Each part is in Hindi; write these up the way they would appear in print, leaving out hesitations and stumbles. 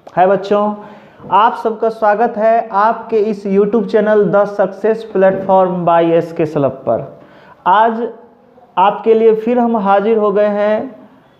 है बच्चों, आप सबका स्वागत है आपके इस YouTube channel the success platform by S सलभ पर। आज आपके लिए फिर हम हाजिर हो गए हैं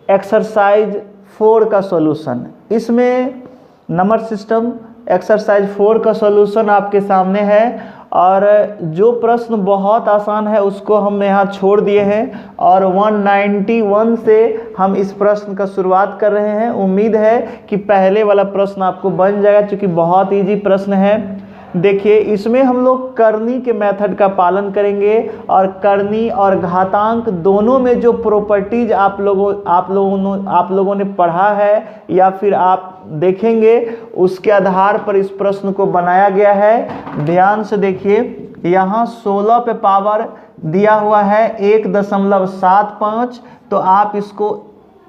एक्सरसाइज 4 का सॉल्यूशन। इसमें नंबर सिस्टम एक्सरसाइज 4 का सॉल्यूशन आपके सामने है और जो प्रश्न बहुत आसान है उसको हम यहाँ छोड़ दिए हैं और 191 से हम इस प्रश्न का शुरुआत कर रहे हैं। उम्मीद है कि पहले वाला प्रश्न आपको बन जाएगा क्योंकि बहुत इजी प्रश्न है। देखिए, इसमें हम लोग करनी के मेथड का पालन करेंगे और करनी और घातांक दोनों में जो प्रॉपर्टीज आप लोगों ने पढ़ा है या फिर आप देखेंगे उसके आधार पर इस प्रश्न को बनाया गया है। ध्यान से देखिए, यहाँ 16 पे पावर दिया हुआ है 1.75, तो आप इसको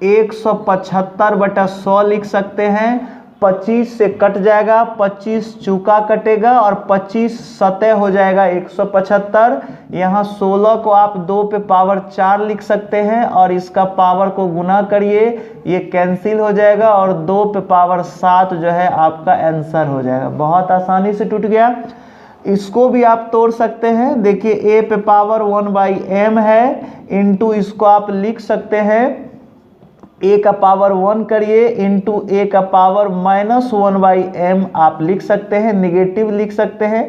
175/100 लिख सकते हैं। 25 से कट जाएगा, 25 चूका कटेगा और 25 सतह हो जाएगा 175। यहाँ 16 को आप 2 पे पावर 4 लिख सकते हैं और इसका पावर को गुना करिए, ये कैंसिल हो जाएगा और 2 पे पावर 7 जो है आपका आंसर हो जाएगा। बहुत आसानी से टूट गया। इसको भी आप तोड़ सकते हैं। देखिए, a पे पावर 1/m है इंटू इसको आप लिख सकते हैं a का पावर 1 करिए इंटू a का पावर -1/m आप लिख सकते हैं, निगेटिव लिख सकते हैं।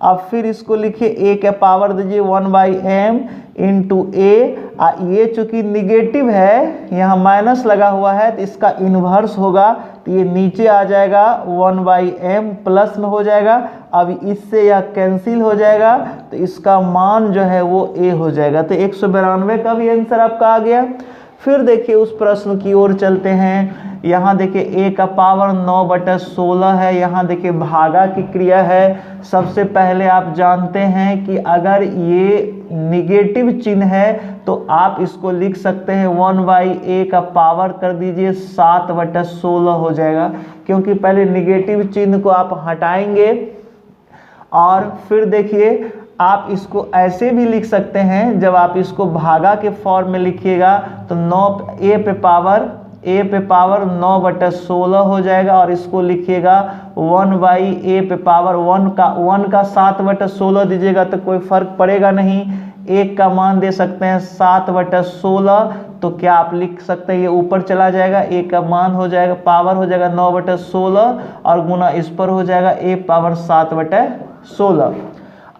अब फिर इसको लिखिए a का पावर दीजिए 1/m इंटू a। ये चूंकि निगेटिव है, यहाँ माइनस लगा हुआ है तो इसका इन्वर्स होगा, तो ये नीचे आ जाएगा 1/m प्लस में हो जाएगा। अब इससे यह कैंसिल हो जाएगा तो इसका मान जो है वो a हो जाएगा। तो 192 का भी आंसर आपका आ गया। फिर देखिए उस प्रश्न की ओर चलते हैं। यहाँ देखिए a का पावर 9/16 है। यहाँ देखिए भागा की क्रिया है। सबसे पहले आप जानते हैं कि अगर ये निगेटिव चिन्ह है तो आप इसको लिख सकते हैं 1/a का पावर कर दीजिए 7/16 हो जाएगा, क्योंकि पहले निगेटिव चिन्ह को आप हटाएंगे। और फिर देखिए आप इसको ऐसे भी लिख सकते हैं, जब आप इसको भागा के फॉर्म में लिखिएगा तो a पे पावर 9/16 हो जाएगा और इसको लिखिएगा 1/a पे पावर 1 का 7/16 दीजिएगा तो कोई फर्क पड़ेगा नहीं। 1 का मान दे सकते हैं 7/16, तो क्या आप लिख सकते हैं ये ऊपर चला जाएगा, a का मान हो जाएगा पावर हो जाएगा 9/16 और गुना इस पर हो जाएगा a पावर 7/16।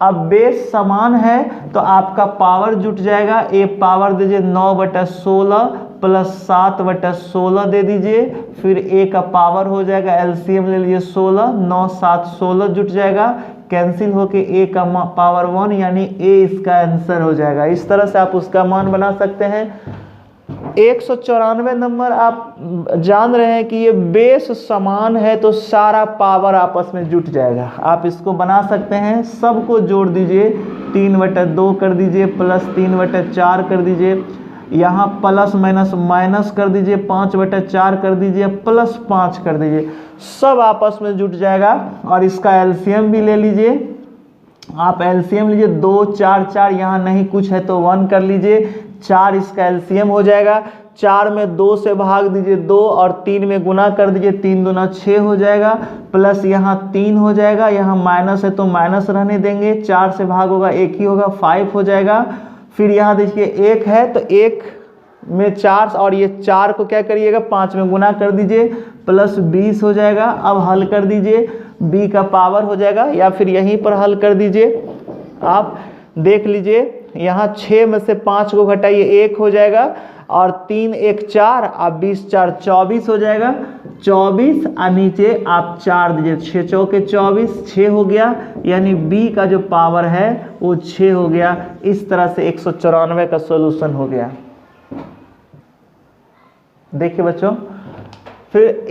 अब बेस समान है तो आपका पावर जुट जाएगा। a पावर दीजिए 9/16 प्लस 7/16 दे दीजिए, फिर a का पावर हो जाएगा, एलसीएम ले लीजिए 16, 9 7 16 जुट जाएगा, कैंसिल होके a का पावर 1 यानी a इसका आंसर हो जाएगा। इस तरह से आप उसका मान बना सकते हैं। 194 नंबर आप जान रहे हैं कि ये बेस समान है तो सारा पावर आपस में जुट जाएगा। आप इसको बना सकते हैं, सबको जोड़ दीजिए, 3/2 कर दीजिए प्लस 3/4 कर दीजिए, यहाँ प्लस माइनस कर दीजिए, 5/4 कर दीजिए प्लस 5 कर दीजिए, सब आपस में जुट जाएगा। और इसका एलसीएम भी ले लीजिए, आप एलसीएम लीजिए 2 4 4, यहाँ नहीं कुछ है तो 1 कर लीजिए, 4 इसका एलसीएम हो जाएगा। 4 में 2 से भाग दीजिए 2 और 3 में गुना कर दीजिए, 3 दूना 6 हो जाएगा, प्लस यहाँ 3 हो जाएगा, यहाँ माइनस है तो माइनस रहने देंगे, 4 से भाग होगा 1 ही होगा, 5 हो जाएगा। फिर यहाँ देखिए 1 है तो 1 में 4 और ये 4 को क्या करिएगा 5 में गुना कर दीजिए, प्लस 20 हो जाएगा। अब हल कर दीजिए, b का पावर हो जाएगा या फिर यहीं पर हल कर दीजिए। आप देख लीजिए, यहाँ 6 में से 5 को घटाइए 1 हो जाएगा और 3 1 4 और 20 4 24 हो जाएगा। 24 और नीचे आप 4 दीजिए, 6 चौके 24, 6 हो गया, यानी b का जो पावर है वो 6 हो गया। इस तरह से 194 का सॉल्यूशन हो गया। देखिए बच्चों, फिर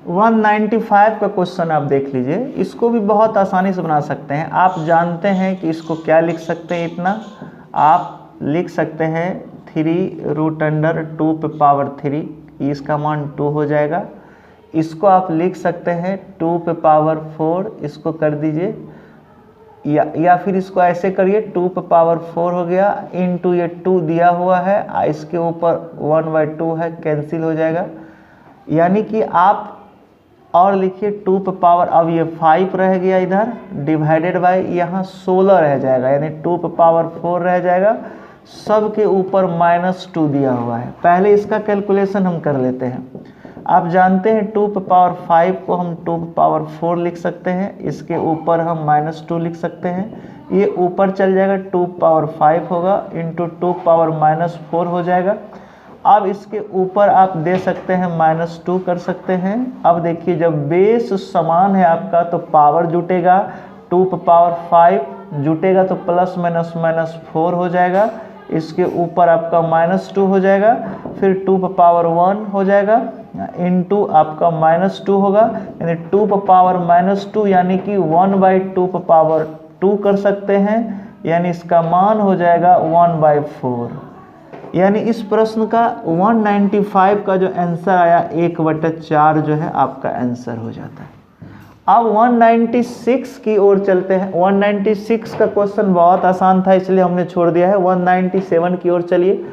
195 का क्वेश्चन आप देख लीजिए। इसको भी बहुत आसानी से बना सकते हैं। आप जानते हैं कि इसको क्या लिख सकते हैं, इतना आप लिख सकते हैं 3√2 पे पावर 3, इसका मान 2 हो जाएगा। इसको आप लिख सकते हैं 2 पे पावर 4, इसको कर दीजिए या फिर इसको ऐसे करिए 2 पे पावर 4 हो गया इंटू ये 2 दिया हुआ है, इसके ऊपर 1/2 है, कैंसिल हो जाएगा। यानी कि आप और लिखिए 2 पे पावर, अब ये 5 रह गया इधर, डिवाइडेड बाय यहाँ 16 रह जाएगा, यानी 2 पे पावर 4 रह जाएगा, सब के ऊपर -2 दिया हुआ है। पहले इसका कैलकुलेशन हम कर लेते हैं। आप जानते हैं 2 पे पावर 5 को हम 2 पे पावर 4 लिख सकते हैं, इसके ऊपर हम -2 लिख सकते हैं, ये ऊपर चल जाएगा 2 पावर 5 होगा इंटू 2 पावर -4 हो जाएगा। अब इसके ऊपर आप दे सकते हैं -2 कर सकते हैं। अब देखिए जब बेस समान है आपका तो पावर जुटेगा, 2 पे पावर 5 जुटेगा तो प्लस माइनस -4 हो जाएगा, इसके ऊपर आपका -2 हो जाएगा, फिर 2 पे पावर 1 हो जाएगा इंटू आपका -2 होगा, यानी 2 पे पावर -2 यानी कि 1/2 पे पावर 2 कर सकते हैं, यानी इसका मान हो जाएगा 1/4। यानी इस प्रश्न का 195 का जो आंसर आया 1/4 जो है आपका आंसर हो जाता है। अब 196 की ओर चलते हैं। 196 का क्वेश्चन बहुत आसान था इसलिए हमने छोड़ दिया है। 197 की ओर चलिए।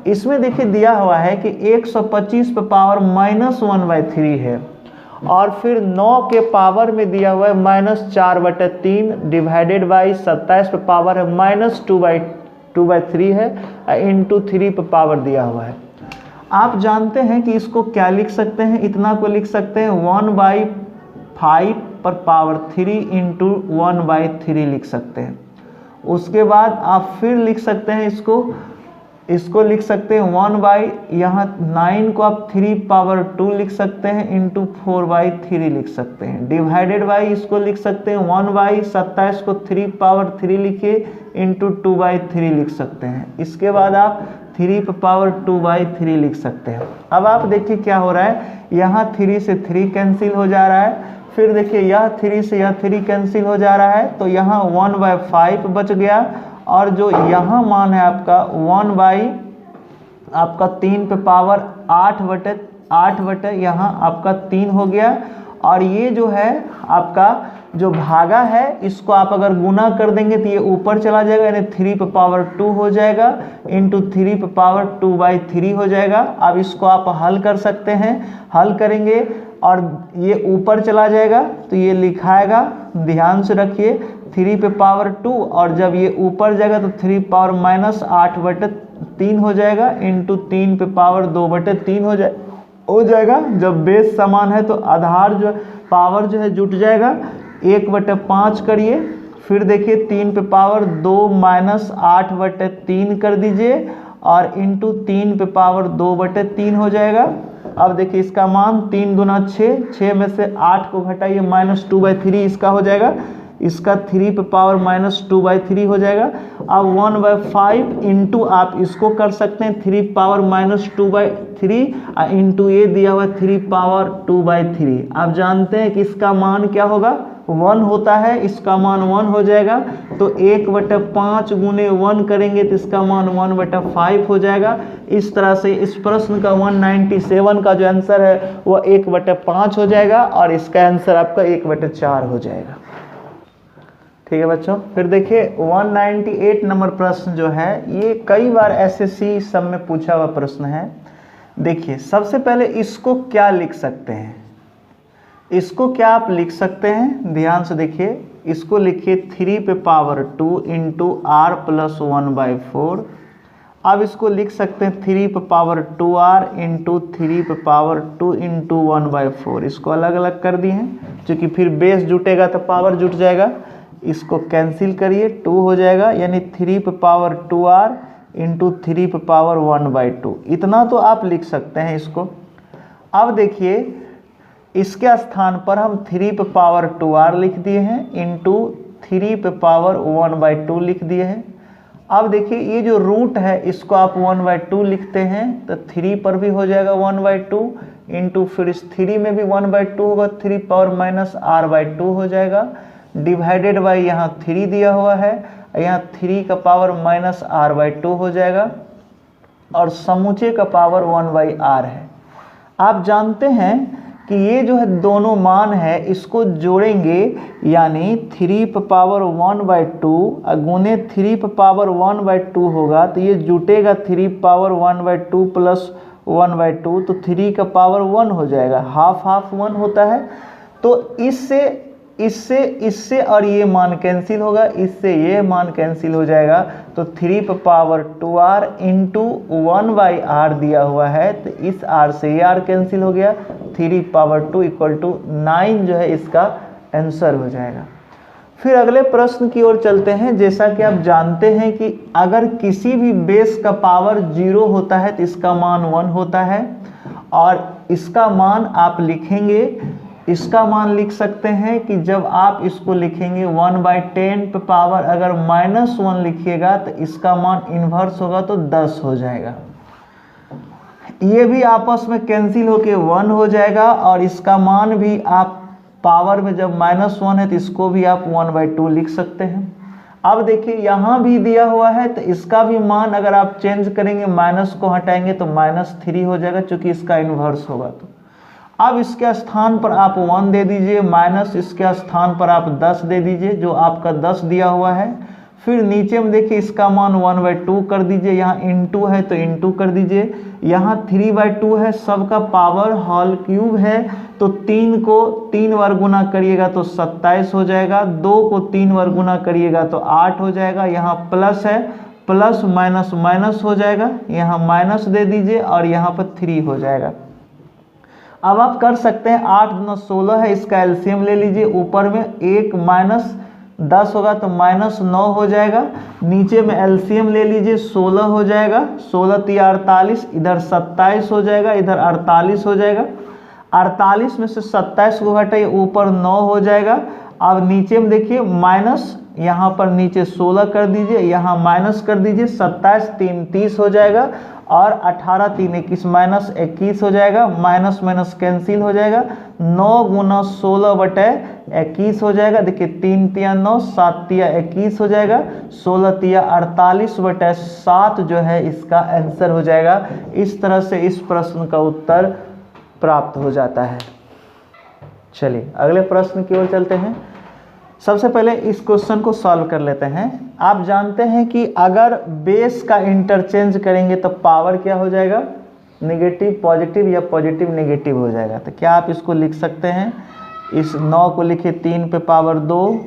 इसमें देखिए दिया हुआ है कि 125 पे पावर -1/3 है और फिर 9 के पावर में दिया हुआ है -4/3 डिवाइडेड बाई 27 पे पावर है -2/3 है इंटू 3 पे पावर दिया हुआ है। आप जानते हैं कि इसको क्या लिख सकते हैं, इतना को लिख सकते हैं 1/5 पर पावर 3 इंटू 1/3 लिख सकते हैं। उसके बाद आप फिर लिख सकते हैं इसको लिख सकते हैं 1 यहाँ 9 को आप 3 पावर 2 लिख सकते हैं इंटू 4/3 लिख सकते हैं, डिवाइडेड बाई इसको लिख सकते हैं 1/27 को 3 पावर 3 लिखिए इंटू 2/3 लिख सकते हैं। इसके बाद आप 3 पे पावर 2/3 लिख सकते हैं। अब आप देखिए क्या हो रहा है, यहाँ 3 से 3 कैंसिल हो जा रहा है, फिर देखिए यह 3 से यह 3 कैंसिल हो जा रहा है, तो यहाँ 1/5 बच गया और जो यहाँ मान है आपका 3 पे पावर 8/8 यहाँ आपका 3 हो गया। और ये जो है आपका जो भागा है इसको आप अगर गुना कर देंगे तो ये ऊपर चला जाएगा, यानी 3 पे पावर 2 हो जाएगा इंटू 3 पे पावर 2/3 हो जाएगा। अब इसको आप हल कर सकते हैं, हल करेंगे और ये ऊपर चला जाएगा तो ये लिखाएगा, ध्यान से रखिए 3 पे पावर 2 और जब ये ऊपर जाएगा तो 3 पावर -8/3 हो जाएगा इंटू 3 पे पावर 2/3 हो जाएगा। जब बेस समान है तो आधार जो पावर जो है जुट जाएगा, 1/5 करिए, फिर देखिए 3 पे पावर 2 -8/3 कर दीजिए और इंटू 3 पे पावर 2/3 हो जाएगा। अब देखिए इसका मान 3 दूना 6, 6 में से 8 को घटाइए -2/3 इसका हो जाएगा, इसका 3 पे पावर -2/3 हो जाएगा। अब 1/5 इंटू आप इसको कर सकते हैं 3 पावर -2/3 इंटू ये दिया हुआ 3 पावर 2/3। आप जानते हैं कि इसका मान क्या होगा, 1 होता है, इसका मान 1 हो जाएगा, तो 1/5 गुने 1 करेंगे तो इसका मान 1/5 हो जाएगा। इस तरह से इस प्रश्न का 197 का जो आंसर है वो 1/5 हो जाएगा और इसका आंसर आपका 1/4 हो जाएगा। ठीक है बच्चों। फिर देखिए 198 नंबर प्रश्न जो है ये कई बार एसएससी सब में पूछा हुआ प्रश्न है। देखिए सबसे पहले इसको क्या लिख सकते हैं, इसको क्या आप लिख सकते हैं, ध्यान से देखिए, इसको लिखिए 3 पे पावर 2 इंटू r प्लस 1/4। अब इसको लिख सकते हैं 3 पे पावर 2r इंटू 3 पे पावर 2 इंटू 1/4। इसको अलग अलग कर दिए हैं क्योंकि फिर बेस जुटेगा तो पावर जुट जाएगा। इसको कैंसिल करिए, 2 हो जाएगा, यानी 3 पे पावर 2r इंटू 3 पे पावर 1/2। इतना तो आप लिख सकते हैं इसको। अब देखिए इसके स्थान पर हम 3 पे पावर 2r लिख दिए हैं इंटू 3 पे पावर 1/2 लिख दिए हैं। अब देखिए ये जो रूट है इसको आप 1/2 लिखते हैं तो 3 पर भी हो जाएगा 1/2 इंटू फिर इस 3 में भी 1/2 होगा, 3 पावर -r/2 हो जाएगा, डिवाइडेड बाई यहाँ 3 दिया हुआ है, यहाँ 3 का पावर -r/2 हो जाएगा और समूचे का पावर 1/r है। आप जानते हैं कि ये जो है दोनों मान है इसको जोड़ेंगे, यानी 3^1/2 गुने 3^1/2 होगा, तो ये जुटेगा 3^1/2 प्लस 1/2, तो 3^1 हो जाएगा, हाफ हाफ 1 होता है। तो इससे और ये मान कैंसिल होगा, इससे ये मान कैंसिल हो जाएगा, तो 3^2r इंटू 1/r दिया हुआ है, तो इस r से ये r कैंसिल हो गया, 3^2 = 9 जो है इसका आंसर हो जाएगा। फिर अगले प्रश्न की ओर चलते हैं। जैसा कि आप जानते हैं कि अगर किसी भी बेस का पावर 0 होता है तो इसका मान 1 होता है, और इसका मान आप लिखेंगे, इसका मान लिख सकते हैं कि जब आप इसको लिखेंगे 1/10 पे पावर अगर -1 लिखिएगा तो इसका मान इन्वर्स होगा तो 10 हो जाएगा। ये भी आपस में कैंसिल होके 1 हो जाएगा, और इसका मान भी आप पावर में जब -1 है तो इसको भी आप 1/2 लिख सकते हैं। अब देखिए यहाँ भी दिया हुआ है, तो इसका भी मान अगर आप चेंज करेंगे, माइनस को हटाएंगे तो -3 हो जाएगा, क्योंकि इसका इन्वर्स होगा। तो अब इसके स्थान पर आप 1 दे दीजिए, माइनस इसके स्थान पर आप 10 दे दीजिए, जो आपका 10 दिया हुआ है। फिर नीचे में देखिए इसका मान 1/2 कर दीजिए, यहाँ इंटू है तो इंटू कर दीजिए, यहाँ 3/2 है, सबका पावर होल क्यूब है, तो 3 को 3 बार गुना करिएगा तो 27 हो जाएगा, 2 को 3 बार गुना करिएगा तो 8 हो जाएगा, यहाँ प्लस है, प्लस माइनस माइनस हो जाएगा, यहाँ माइनस दे दीजिए और यहाँ पर 3 हो जाएगा। अब आप कर सकते हैं 8 × 16 है, इसका एलसीएम ले लीजिए, ऊपर में 1 - 10 होगा तो -9 हो जाएगा, नीचे में एलसीएम ले लीजिए 16 हो जाएगा, 16 × 48, इधर 27 हो जाएगा, इधर 48 हो जाएगा, 48 में से 27 को घटाइए, ऊपर 9 हो जाएगा। अब नीचे में देखिए माइनस, यहाँ पर नीचे 16 कर दीजिए, यहाँ माइनस कर दीजिए, 27 × 3 = 30 हो जाएगा, और 18 × 3 = 21 - 21 हो जाएगा, माइनस माइनस कैंसिल हो जाएगा, 9 × 16/21 हो जाएगा। देखिए 3 × 9 7 × 21 हो जाएगा, 16 × 48/7 जो है इसका आंसर हो जाएगा। इस तरह से इस प्रश्न का उत्तर प्राप्त हो जाता है। चलिए अगले प्रश्न की ओर चलते हैं। सबसे पहले इस क्वेश्चन को सॉल्व कर लेते हैं। आप जानते हैं कि अगर बेस का इंटरचेंज करेंगे तो पावर क्या हो जाएगा, नेगेटिव पॉजिटिव या पॉजिटिव नेगेटिव हो जाएगा। तो क्या आप इसको लिख सकते हैं, इस 9 को लिखिए 3/2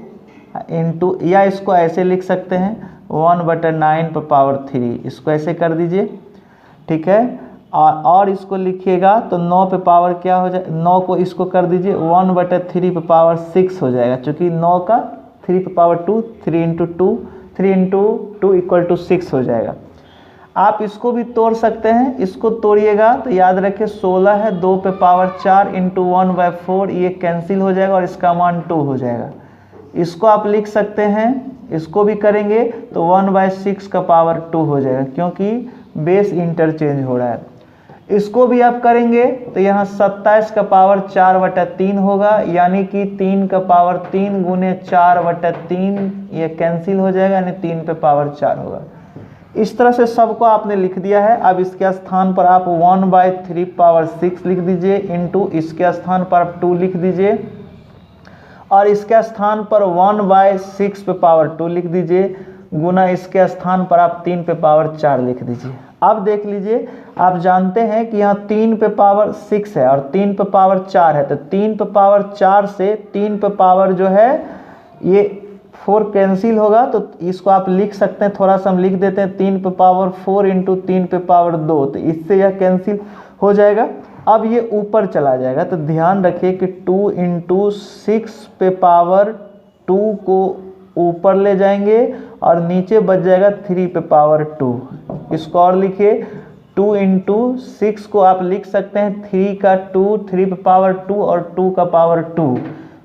इंटू, या इसको ऐसे लिख सकते हैं 1/9/3, इसको ऐसे कर दीजिए, ठीक है। और इसको लिखिएगा तो 9 पे पावर क्या हो जाए, 9 को इसको कर दीजिए 1/3/6 हो जाएगा, क्योंकि 9 का 3/2, 3 × 2 = 6 हो जाएगा। आप इसको भी तोड़ सकते हैं, इसको तोड़िएगा तो याद रखिए 16 है, 2 पे पावर 4 इंटू 1/4, ये कैंसिल हो जाएगा और इसका मान 2 हो जाएगा। इसको आप लिख सकते हैं, इसको भी करेंगे तो 1/6 का पावर 2 हो जाएगा, क्योंकि बेस इंटरचेंज हो रहा है। इसको भी आप करेंगे तो यहाँ 27 का पावर 4/3 होगा, यानी कि 3 का पावर 3 गुने 4/3, ये कैंसिल हो जाएगा, यानी 3 पे पावर 4 होगा। इस तरह से सबको आपने लिख दिया है। अब इसके स्थान पर आप 1/3/6 लिख दीजिए, इंटू इसके स्थान पर आप 2 लिख दीजिए, और इसके स्थान पर 1/6 पे पावर 2 लिख दीजिए, गुना इसके स्थान पर आप 3 पे पावर 4 लिख दीजिए। अब देख लीजिए, आप जानते हैं कि यहाँ 3 पे पावर 6 है और 3 पे पावर 4 है, तो 3 पे पावर 4 से 3 पे पावर जो है ये 4 कैंसिल होगा, तो इसको आप लिख सकते हैं, थोड़ा सा हम लिख देते हैं 3 पे पावर 4 इंटू 3 पे पावर 2, तो इससे यह कैंसिल हो जाएगा। अब ये ऊपर चला जाएगा, तो ध्यान रखिए कि 2 इंटू 6 पे पावर 2 को ऊपर ले जाएंगे और नीचे बच जाएगा 3 पे पावर 2। इसको और लिखिए, 2 इंटू 6 को आप लिख सकते हैं 3 का 2, 3 पे पावर 2 और 2 का पावर 2।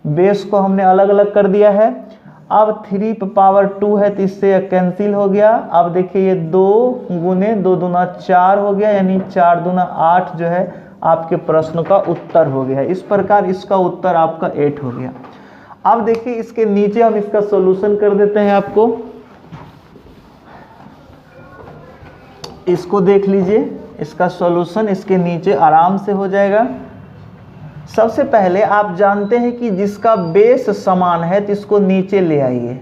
बेस को हमने अलग अलग कर दिया है। अब 3 पे पावर 2 है तो इससे कैंसिल हो गया। अब देखिए ये 2 गुने 2 दूना 4 हो गया, यानी 4 दूना 8 जो है आपके प्रश्न का उत्तर हो गया। इस प्रकार इसका उत्तर आपका 8 हो गया। अब देखिए इसके नीचे हम इसका सॉल्यूशन कर देते हैं आपको। इसको देख लीजिए, इसका सॉल्यूशन इसके नीचे आराम से हो जाएगा। सबसे पहले आप जानते हैं कि जिसका बेस समान है तो इसको नीचे ले आइए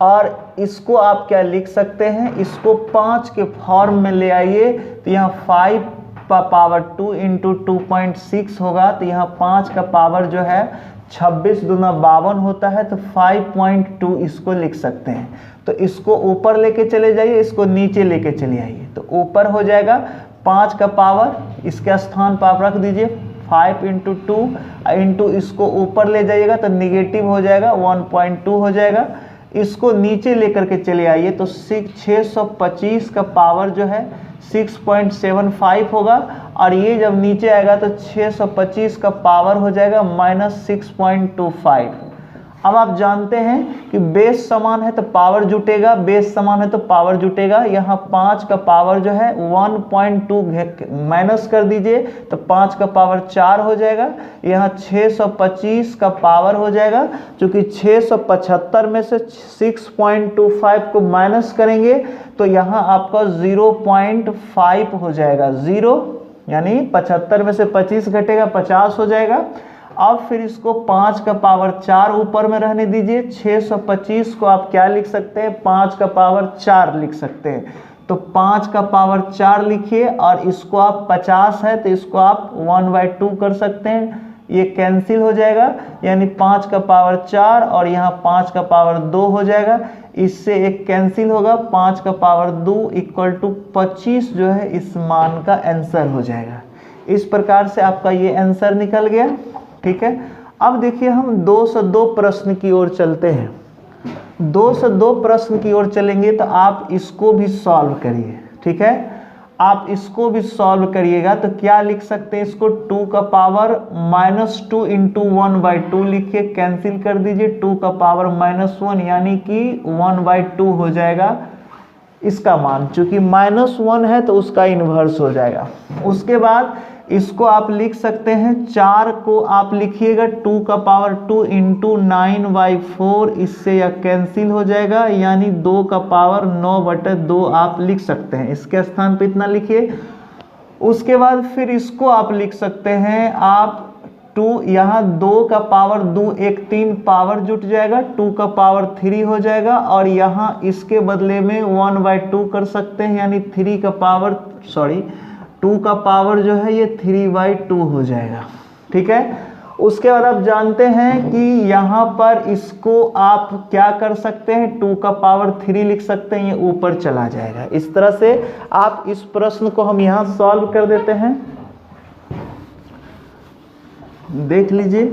और इसको आप क्या लिख सकते हैं, इसको 5 के फॉर्म में ले आइए। तो यहाँ 5 का पावर 2 इंटू 2.6 होगा। तो यहाँ 5 का पावर जो है 26 दूना 52 होता है। तो 5.2 इसको लिख सकते हैं। तो इसको ऊपर लेके चले जाइए, इसको नीचे लेके चले आइए। तो ऊपर हो जाएगा 5 का पावर, इसके स्थान पर आप रख दीजिए 5 इंटू 2 इंटू इसको ऊपर ले जाइएगा तो निगेटिव हो जाएगा 1.2 हो जाएगा। इसको नीचे लेकर के चले आइए तो 625 का पावर जो है 6.75 होगा और ये जब नीचे आएगा तो 625 का पावर हो जाएगा -6.25। अब आप जानते हैं कि बेस समान है तो पावर जुटेगा, बेस समान है तो पावर जुटेगा। यहाँ 5 का पावर जो है 1.2 माइनस कर दीजिए तो 5 का पावर 4 हो जाएगा। यहाँ 625 का पावर हो जाएगा, क्योंकि 675 में से 6.25 को माइनस करेंगे तो यहाँ आपका 0.5 हो जाएगा। 0 यानी 75 में से 25 घटेगा 50 हो जाएगा। अब फिर इसको 5 का पावर 4 ऊपर में रहने दीजिए। 625 को आप क्या लिख सकते हैं, 5 का पावर 4 लिख सकते हैं। तो 5 का पावर 4 लिखिए और इसको आप 50 है तो इसको आप 1/2 कर सकते हैं, ये कैंसिल हो जाएगा। यानी 5 का पावर 4 और यहाँ 5 का पावर 2 हो जाएगा, इससे एक कैंसिल होगा। 5 का पावर 2 = 25 जो है इस मान का आंसर हो जाएगा। इस प्रकार से आपका ये आंसर निकल गया। ठीक है, अब देखिए हम 2 से 2 प्रश्न की ओर चलते हैं। 2 से 2 प्रश्न की ओर चलेंगे तो आप इसको भी सॉल्व करिए। ठीक है, आप इसको भी सॉल्व करिएगा तो क्या लिख सकते हैं, इसको 2 का पावर -2 इंटू 1/2 लिखिए, कैंसिल कर दीजिए। 2 का पावर -1 यानी कि 1/2 हो जाएगा इसका मान, चूंकि -1 है तो उसका इन्वर्स हो जाएगा। उसके बाद इसको आप लिख सकते हैं 4 को आप लिखिएगा 2 का पावर 2 इंटू 9/4, इससे यह कैंसिल हो जाएगा। यानी 2 का पावर 9/2 आप लिख सकते हैं, इसके स्थान पे इतना लिखिए। उसके बाद फिर इसको आप लिख सकते हैं आप 2, यहाँ 2 का पावर 2 1 3 पावर जुट जाएगा, 2 का पावर 3 हो जाएगा और यहाँ इसके बदले में 1/2 कर सकते हैं, यानी 2 का पावर जो है ये 3/2 हो जाएगा। ठीक है, उसके बाद आप जानते हैं कि यहाँ पर इसको आप क्या कर सकते हैं, 2 का पावर 3 लिख सकते हैं, ये ऊपर चला जाएगा। इस तरह से आप इस प्रश्न को हम यहाँ सॉल्व कर देते हैं। देख लीजिए,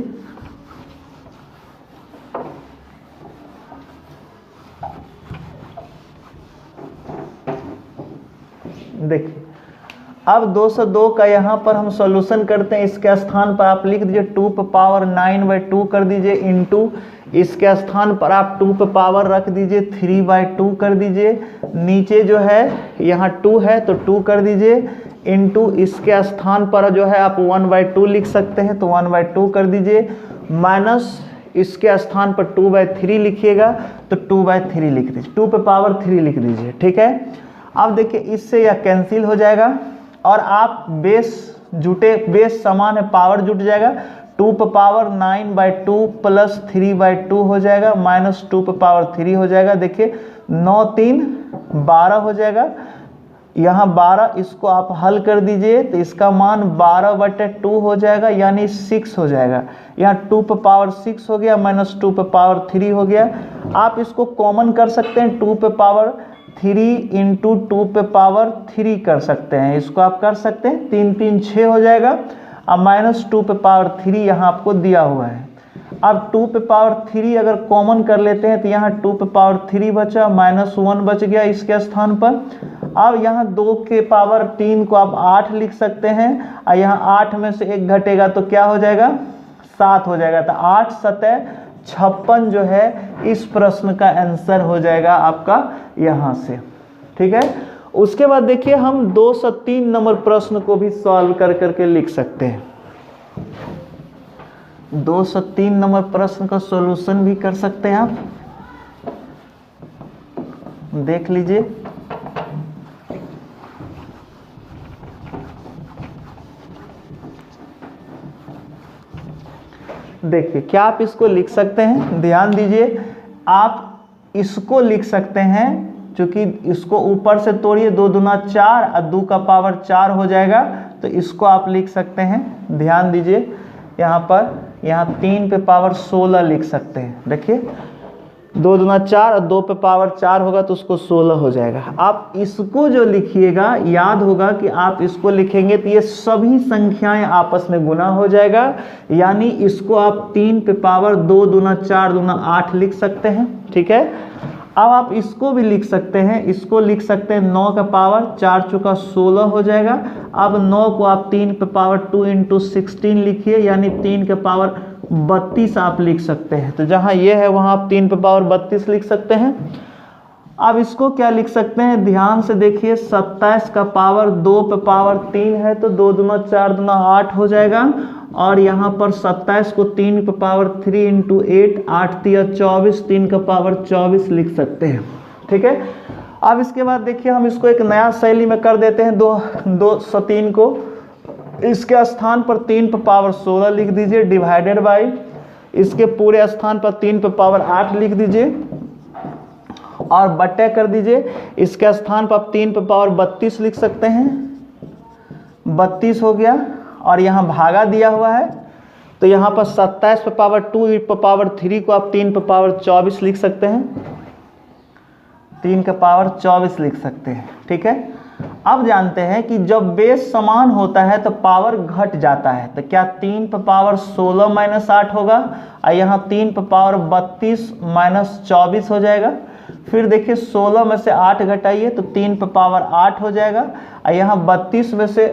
देखिए अब 2 से 2 का यहाँ पर हम सॉल्यूशन करते हैं। इसके स्थान पर आप लिख दीजिए 2 पे पावर 9/2 कर दीजिए, इंटू इसके स्थान पर आप 2 पे पावर रख दीजिए 3/2 कर दीजिए। नीचे जो है यहाँ 2 है तो 2 कर दीजिए, इंटू इसके स्थान पर जो है आप 1/2 लिख सकते हैं तो 1/2 कर दीजिए, माइनस इसके स्थान पर 2/3 लिखिएगा तो 2/3 लिख दीजिए, 2 पे पावर 3 लिख दीजिए। ठीक है, अब देखिए इससे यह कैंसिल हो जाएगा और आप बेस समान है, पावर जुट जाएगा। 2 पे पावर 9/2 प्लस 3/2 हो जाएगा, माइनस 2 पे पावर 3 हो जाएगा। देखिए 9 3 12 हो जाएगा, यहाँ 12, इसको आप हल कर दीजिए तो इसका मान 12/2 हो जाएगा, यानी 6 हो जाएगा। यहाँ 2 पे पावर 6 हो गया, माइनस 2 पे पावर 3 हो गया। आप इसको कॉमन कर सकते हैं, 2 पे पावर 3 इंटू 2 पे पावर 3 कर सकते हैं, इसको आप कर सकते हैं। 3 3 6 हो जाएगा, अब माइनस 2 पे पावर 3 यहाँ आपको दिया हुआ है। अब 2 पे पावर 3 अगर कॉमन कर लेते हैं तो यहाँ 2 पे पावर 3 बचा, -1 बच गया इसके स्थान पर। अब यहाँ 2 के पावर 3 को आप 8 लिख सकते हैं और यहाँ 8 में से 1 घटेगा तो क्या हो जाएगा, 7 हो जाएगा। तो 8 7 56 जो है इस प्रश्न का आंसर हो जाएगा आपका यहाँ से। ठीक है, उसके बाद देखिए हम 2 से 3 नंबर प्रश्न को भी सॉल्व कर करके लिख सकते हैं। 2 से 3 नंबर प्रश्न का सॉल्यूशन भी कर सकते हैं आप, देख लीजिए। देखिए क्या आप इसको लिख सकते हैं, ध्यान दीजिए, आप इसको लिख सकते हैं, क्योंकि इसको ऊपर से तोड़िए, 2 दूना 4 और 2 का पावर 4 हो जाएगा, तो इसको आप लिख सकते हैं। ध्यान दीजिए यहाँ पर, यहाँ 3 पे पावर 16 लिख सकते हैं। देखिए 2 दूना 4 और 2 पे पावर 4 होगा तो उसको 16 हो जाएगा। आप इसको जो लिखिएगा, याद होगा कि आप इसको लिखेंगे तो ये सभी संख्याएं आपस में गुना हो जाएगा, यानी इसको आप 3 पे पावर 2 दूना 4 दूना 8 लिख सकते हैं। ठीक है, अब आप इसको भी लिख सकते हैं, इसको लिख सकते हैं 9 का पावर 4 चौका 16 हो जाएगा। अब 9 को आप 3 पे पावर 2 इंटू 16 लिखिए, यानी 3 के पावर 32 आप लिख सकते हैं। तो जहाँ ये है वहाँ आप 3 पे पावर 32 लिख सकते हैं। अब इसको क्या लिख सकते हैं, ध्यान से देखिए, 27 का पावर 2 पे पावर 3 है, तो 2 दूना 4 दूना 8 हो जाएगा। और यहाँ पर 27 को 3 पे पावर 3 इंटू 8, 8 तिया 24, 3 का पावर 24 लिख सकते हैं। ठीक है, अब इसके बाद देखिए हम इसको एक नया शैली में कर देते हैं। 203 को इसके स्थान पर 3 पे पावर 16 लिख दीजिए, डिवाइडेड बाई इसके पूरे स्थान पर 3 पे पावर 8 लिख दीजिए और बट्टे कर दीजिए। इसके स्थान पर आप 3 पे पावर 32 लिख सकते हैं, 32 हो गया। और यहाँ भागा दिया हुआ है, तो यहाँ पर 27 पे पावर 2 पे पावर 3 को आप 3 पे पावर 24 लिख सकते हैं, 3 का पावर 24 लिख सकते हैं। ठीक है, अब जानते हैं कि जब बेस समान होता है तो पावर घट जाता है, तो क्या 3 पे पावर 16 माइनस 8 होगा, और यहाँ 3 पे पावर 32 माइनस 24 हो जाएगा। फिर देखिए 16 में से 8 घटाइए तो 3 पे पावर 8 हो जाएगा, और यहाँ 32 में से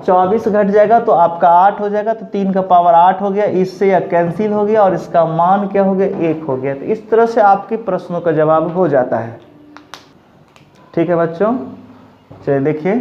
24 घट जाएगा तो आपका 8 हो जाएगा, तो 3 का पावर 8 हो गया। इससे यह कैंसिल हो गया और इसका मान क्या हो गया, 1 हो गया। तो इस तरह से आपके प्रश्नों का जवाब हो जाता है। ठीक है बच्चों, चलिए देखिए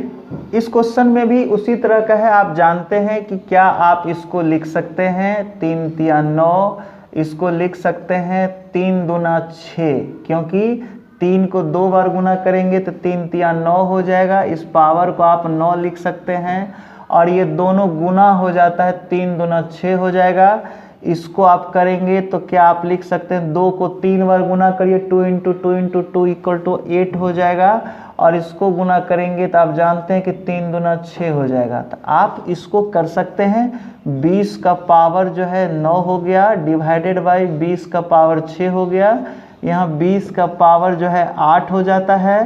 इस क्वेश्चन में भी उसी तरह का है। आप जानते हैं कि क्या आप इसको लिख सकते हैं 3 तिया 9, इसको लिख सकते हैं 3 दूना 6, क्योंकि 3 को 2 बार गुना करेंगे तो 3 तिया 9 हो जाएगा। इस पावर को आप 9 लिख सकते हैं और ये दोनों गुना हो जाता है, 3 दूना 6 हो जाएगा। इसको आप करेंगे तो क्या आप लिख सकते हैं 2 को 3 बार गुना करिए, 2 इंटू 2 इंटू 2 इक्वल टू 8 हो जाएगा। और इसको गुना करेंगे तो आप जानते हैं कि 3 दूना 6 हो जाएगा। तो आप इसको कर सकते हैं, 20 का पावर जो है 9 हो गया, डिवाइडेड बाई 20 का पावर 6 हो गया। यहाँ 20 का पावर जो है 8 हो जाता है,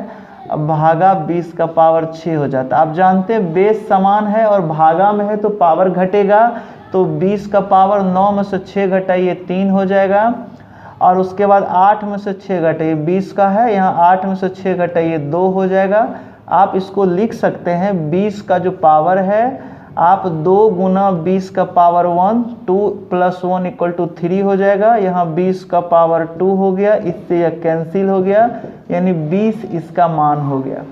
भागा 20 का पावर 6 हो जाता है। आप जानते हैं बेस समान है और भागा में है तो पावर घटेगा, तो 20 का पावर 9 में से 6 घटाइए 3 हो जाएगा। और उसके बाद 8 में से 6 घटाइए, 20 का है, यहाँ 8 में से 6 घटाइए 2 हो जाएगा। आप इसको लिख सकते हैं 20 का जो पावर है आप 2 गुना 20 का पावर 1, 2 प्लस 1 इक्वल टू 3 हो जाएगा। यहाँ 20 का पावर 2 हो गया, इससे यह कैंसिल हो गया, यानी 20 इसका मान हो गया।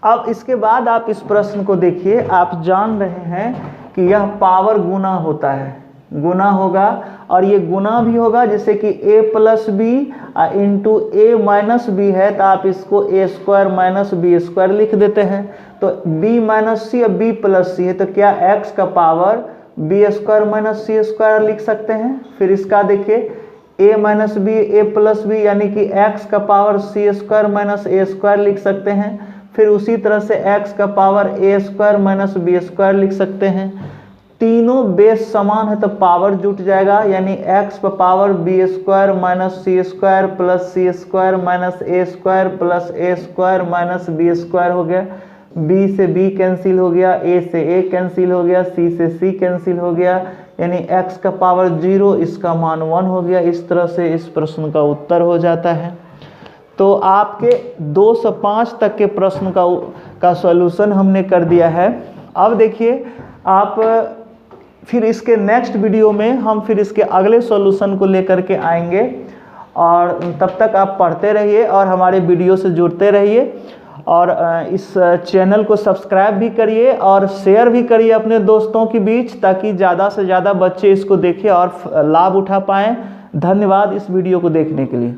अब इसके बाद आप इस प्रश्न को देखिए, आप जान रहे हैं कि यह पावर गुना होता है, गुना होगा और ये गुना भी होगा, जैसे कि a plus B into A minus B है तो आप इसको a square minus B square लिख देते हैं। तो b माइनस सी या b प्लस सी है तो क्या x का power b square minus C square लिख सकते हैं। फिर इसका देखिए a minus B A plus B यानी कि x का power c square minus A square लिख सकते हैं। फिर उसी तरह से x का power a square minus B square लिख सकते हैं। तीनों बेस समान है तो पावर जुट जाएगा, यानी x पर power B square minus C square plus C square minus A square plus A square minus B square हो गया। b से b कैंसिल हो गया, a से a कैंसिल हो गया, c से c कैंसिल हो गया, यानी x का पावर 0, इसका मान 1 हो गया। इस तरह से इस प्रश्न का उत्तर हो जाता है। तो आपके 2 से 5 तक के प्रश्न का सॉल्यूशन हमने कर दिया है। अब देखिए आप फिर इसके नेक्स्ट वीडियो में हम फिर इसके अगले सॉल्यूशन को लेकर के आएंगे, और तब तक आप पढ़ते रहिए और हमारे वीडियो से जुड़ते रहिए, और इस चैनल को सब्सक्राइब भी करिए और शेयर भी करिए अपने दोस्तों के बीच, ताकि ज़्यादा से ज़्यादा बच्चे इसको देखें और लाभ उठा पाएँ। धन्यवाद इस वीडियो को देखने के लिए।